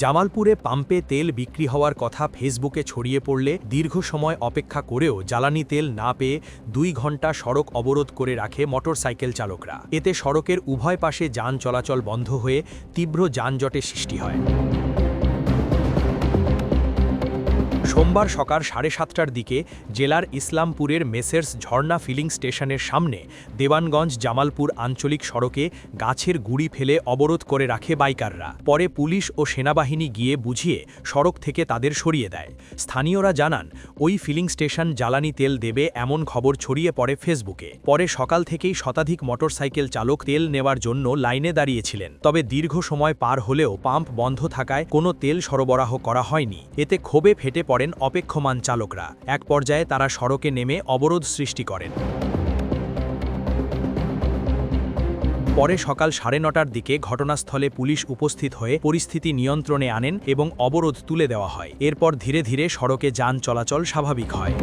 জামালপুরে পাম্পে তেল বিক্রি হওয়ার কথা ফেসবুকে ছড়িয়ে পড়লে দীর্ঘ সময় অপেক্ষা করেও জ্বালানি তেল না পেয়ে 2 ঘণ্টা সড়ক অবরোধ করে রাখে মোটরসাইকেল চালকরা। এতে সড়কের উভয় পাশে যান চলাচল বন্ধ হয়ে তীব্র যানজটের সৃষ্টি হয়। সোমবার সকাল 7:30টার দিকে জেলার ইসলামপুরের মেসের্স ঝর্ণা ফিলিং স্টেশনের সামনে দেওয়ানগঞ্জ জামালপুর আঞ্চলিক সড়কে গাছের গুঁড়ি ফেলে অবরোধ করে রাখে বাইকাররা। পরে পুলিশ ও সেনাবাহিনী গিয়ে বুঝিয়ে সড়ক থেকে তাদের সরিয়ে দেয়। স্থানীয়রা জানান, ওই ফিলিং স্টেশন জ্বালানি তেল দেবে এমন খবর ছড়িয়ে পড়ে ফেসবুকে। পরে সকাল থেকেই শতাধিক মোটরসাইকেল চালক তেল নেওয়ার জন্য লাইনে দাঁড়িয়েছিলেন। তবে দীর্ঘ সময় পার হলেও পাম্প বন্ধ থাকায় কোনো তেল সরবরাহ করা হয়নি। এতে ক্ষোভে ফেটে পড়েন অপেক্ষমান চালকরা। এক পর্যায়ে তারা সড়কে নেমে অবরোধ সৃষ্টি করেন। পরে সকাল 9:30টার দিকে ঘটনাস্থলে পুলিশ উপস্থিত হয়ে পরিস্থিতি নিয়ন্ত্রণে আনেন এবং অবরোধ তুলে দেওয়া হয়। এরপর ধীরে ধীরে সড়কে যান চলাচল স্বাভাবিক হয়।